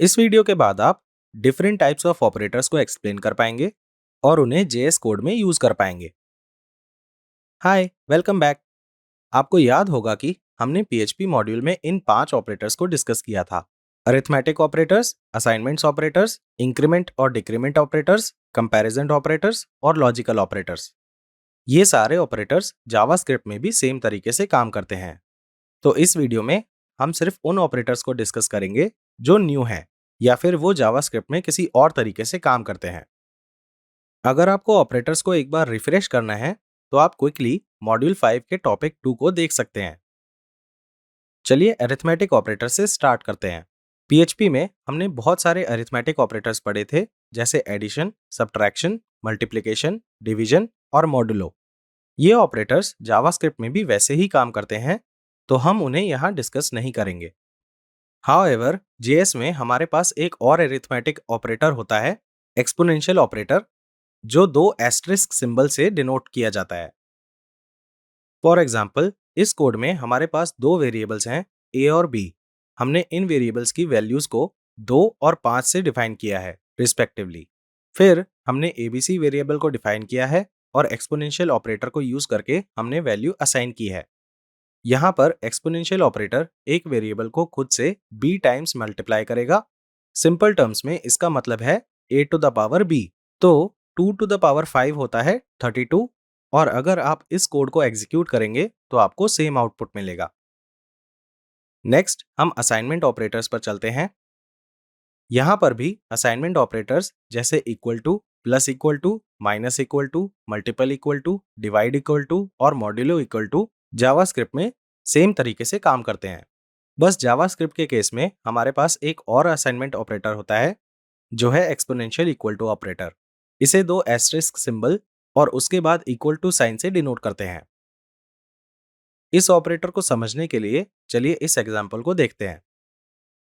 इस वीडियो के बाद आप डिफरेंट टाइप्स ऑफ ऑपरेटर्स को एक्सप्लेन कर पाएंगे और उन्हें जेएस कोड में यूज कर पाएंगे। हाय, वेलकम बैक। आपको याद होगा कि हमने पीएचपी मॉड्यूल में इन 5 ऑपरेटर्स को डिस्कस किया था। Arithmetic operators, assignments operators, increment और डिक्रीमेंट ऑपरेटर्स, कंपैरिजन ऑपरेटर्स और लॉजिकल ऑपरेटर्स। ये सारे ऑपरेटर्स जावास्क्रिप्ट में भी सेम तरीके से काम करते हैं। तो इस वीडियो में हम सिर्फ उन ऑपरेटर्स को डिस्कस करेंगे जो न्यू हैं या फिर वो जावास्क्रिप्ट में किसी और तरीके से काम करते हैं। अगर आपको ऑपरेटर्स को एक बार रिफ्रेश करना है तो आप क्विकली मॉड्यूल 5 के टॉपिक 2 को देख सकते हैं। चलिए अरिथमेटिक ऑपरेटर से स्टार्ट करते हैं। पीएचपी में हमने बहुत सारे अरिथमेटिक ऑपरेटर्स पढ़े थे, जैसे एडिशन, सब्ट्रैक्शन, मल्टीप्लिकेशन, डिवीजन और मॉडुलो। ये ऑपरेटर्स जावास्क्रिप्ट में भी वैसे ही काम करते हैं, तो हम उन्हें यहाँ डिस्कस नहीं करेंगे। हाउएवर, जेएस में हमारे पास एक और अरिथमेटिक ऑपरेटर होता है, एक्सपोनेंशियल ऑपरेटर, जो 2 एस्टेरिस्क सिंबल से डिनोट किया जाता है। फॉर एग्जाम्पल, इस कोड में हमारे पास 2 वेरिएबल्स हैं, a और b। हमने इन वेरिएबल्स की वैल्यूज को 2 और 5 से डिफाइन किया है रिस्पेक्टिवली। फिर हमने abc वेरिएबल को डिफाइन किया है और एक्सपोनेंशियल ऑपरेटर को यूज करके हमने वैल्यू असाइन की है। यहाँ पर एक्सपोनेंशियल ऑपरेटर एक वेरिएबल को खुद से b टाइम्स मल्टीप्लाई करेगा। सिंपल टर्म्स में इसका मतलब है a to the power b। तो 2 टू द पावर 5 होता है 32, और अगर आप इस कोड को एग्जीक्यूट करेंगे तो आपको सेम आउटपुट मिलेगा। नेक्स्ट हम असाइनमेंट ऑपरेटर्स पर चलते हैं। यहाँ पर भी असाइनमेंट ऑपरेटर्स जैसे equal to, plus equal to, minus equal to, multiple equal to, divide equal to और मॉड्यूलो इक्वल टू जावास्क्रिप्ट में सेम तरीके से काम करते हैं। बस जावास्क्रिप्ट के केस में हमारे पास एक और असाइनमेंट ऑपरेटर होता है, जो है एक्सपोनेंशियल इक्वल टू ऑपरेटर। इसे 2 एस्टेरिस्क सिंबल और उसके बाद इक्वल टू साइन से डिनोट करते हैं। इस ऑपरेटर को समझने के लिए चलिए इस एग्जाम्पल को देखते हैं।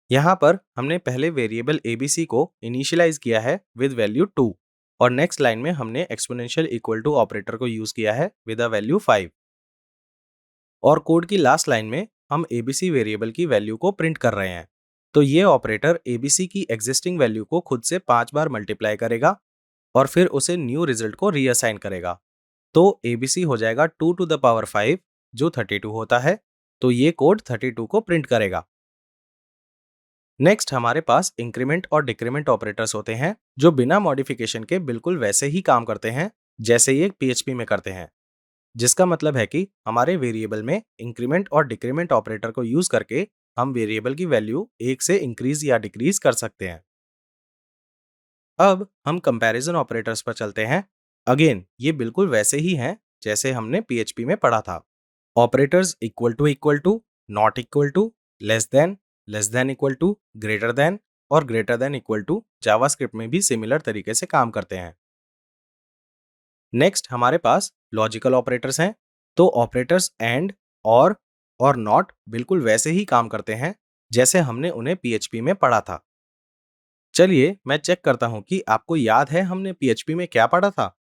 यहाँ पर हमने पहले वेरिएबल abc को इनिशियलाइज किया है विद वैल्यू 2, और नेक्स्ट लाइन में हमने एक्सपोनेंशियल इक्वल टू ऑपरेटर को यूज किया है विद अ वैल्यू 5, और कोड की लास्ट लाइन में हम abc वेरिएबल की वैल्यू को प्रिंट कर रहे हैं। तो ये ऑपरेटर abc की एग्जिस्टिंग वैल्यू को खुद से 5 बार मल्टीप्लाई करेगा और फिर उसे न्यू रिजल्ट को रीअसाइन करेगा। तो abc हो जाएगा 2 टू द पावर 5, जो 32 होता है। तो ये कोड 32 को प्रिंट करेगा। नेक्स्ट हमारे पास इंक्रीमेंट और डिक्रीमेंट ऑपरेटर्स होते हैं, जो बिना मॉडिफिकेशन के बिल्कुल वैसे ही काम करते हैं जैसे ये पीएचपी में करते हैं। जिसका मतलब है कि हमारे वेरिएबल में इंक्रीमेंट और डिक्रीमेंट ऑपरेटर को यूज करके हम वेरिएबल की वैल्यू 1 से इंक्रीज या डिक्रीज कर सकते हैं। अब हम कंपैरिजन ऑपरेटर्स पर चलते हैं। अगेन ये बिल्कुल वैसे ही हैं जैसे हमने पीएचपी में पढ़ा था। Operators equal to, not equal to, less than equal to, greater than और greater than equal to JavaScript में भी सिमिलर तरीके से काम करते हैं। नेक्स्ट हमारे पास लॉजिकल ऑपरेटर्स हैं। तो ऑपरेटर्स एंड, और नॉट बिल्कुल वैसे ही काम करते हैं जैसे हमने उन्हें पीएचपी में पढ़ा था। चलिए मैं चेक करता हूं कि आपको याद है हमने पीएचपी में क्या पढ़ा था।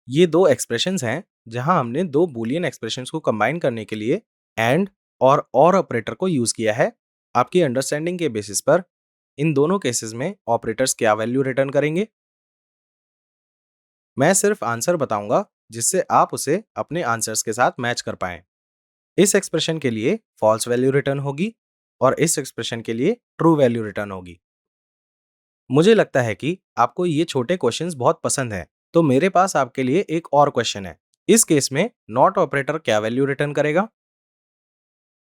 ये 2 एक्सप्रेशंस हैं जहां हमने 2 बूलियन एक्सप्रेशंस को कंबाइन करने के लिए एंड और ऑपरेटर को यूज किया है। आपकी अंडरस्टैंडिंग के बेसिस पर इन दोनों केसेस में ऑपरेटर्स क्या वैल्यू रिटर्न करेंगे। मैं सिर्फ आंसर बताऊंगा जिससे आप उसे अपने आंसर्स के साथ मैच कर पाएं। इस एक्सप्रेशन के लिए फॉल्स वैल्यू रिटर्न होगी और इस एक्सप्रेशन के लिए ट्रू वैल्यू रिटर्न होगी। मुझे लगता है कि आपको ये छोटे क्वेश्चंस बहुत पसंद हैं, तो मेरे पास आपके लिए एक और क्वेश्चन है। इस केस में नॉट ऑपरेटर क्या वैल्यू रिटर्न करेगा?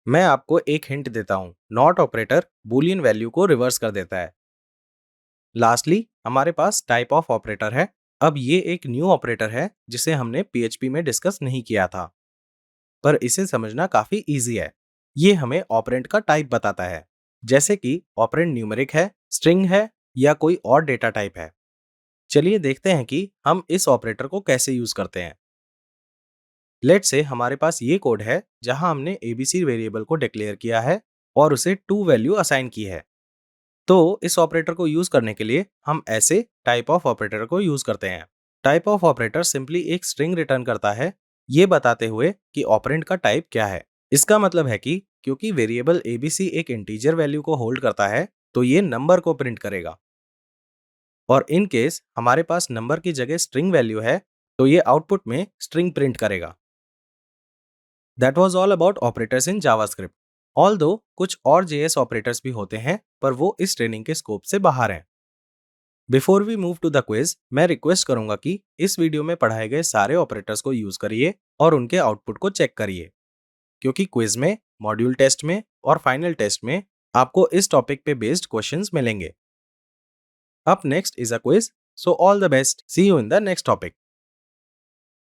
मैं आपको एक हिंट देता हूं, नॉट ऑपरेटर बूलियन वैल्यू को रिवर्स कर देता है। लास्टली हमारे पास टाइप ऑफ ऑपरेटर है। अब ये एक न्यू ऑपरेटर है जिसे हमने पीएचपी में डिस्कस नहीं किया था, पर इसे समझना काफी इजी है। ये हमें ऑपरेंड का टाइप बताता है, जैसे कि ऑपरेंड न्यूमेरिक है, स्ट्रिंग है या कोई और डेटा टाइप है। चलिए देखते हैं कि हम इस ऑपरेटर को कैसे यूज करते हैं। लेट से हमारे पास ये कोड है जहां हमने abc वेरिएबल को डिक्लेयर किया है और उसे 2 वैल्यू असाइन की है। तो इस ऑपरेटर को यूज करने के लिए हम ऐसे टाइप ऑफ ऑपरेटर को यूज करते हैं। टाइप ऑफ ऑपरेटर सिंपली एक स्ट्रिंग रिटर्न करता है, ये बताते हुए कि ऑपरेंड का टाइप क्या है। इसका मतलब है कि क्योंकि वेरिएबल abc एक इंटीजर वैल्यू को होल्ड करता है, तो ये नंबर को प्रिंट करेगा, और इन केस हमारे पास नंबर की जगह स्ट्रिंग वैल्यू है तो ये आउटपुट में स्ट्रिंग प्रिंट करेगा। That was all about operators in JavaScript. Although कुछ और JS ऑपरेटर्स भी होते हैं, पर वो इस ट्रेनिंग के स्कोप से बाहर हैं। Before we move to the quiz, मैं रिक्वेस्ट करूंगा कि इस वीडियो में पढ़ाए गए सारे ऑपरेटर्स को यूज करिए और उनके आउटपुट को चेक करिए, क्योंकि क्विज में, मॉड्यूल टेस्ट में और फाइनल टेस्ट में आपको इस टॉपिक पे बेस्ड क्वेश्चंस मिलेंगे। Up next is a quiz, so all the best, see you in the next topic.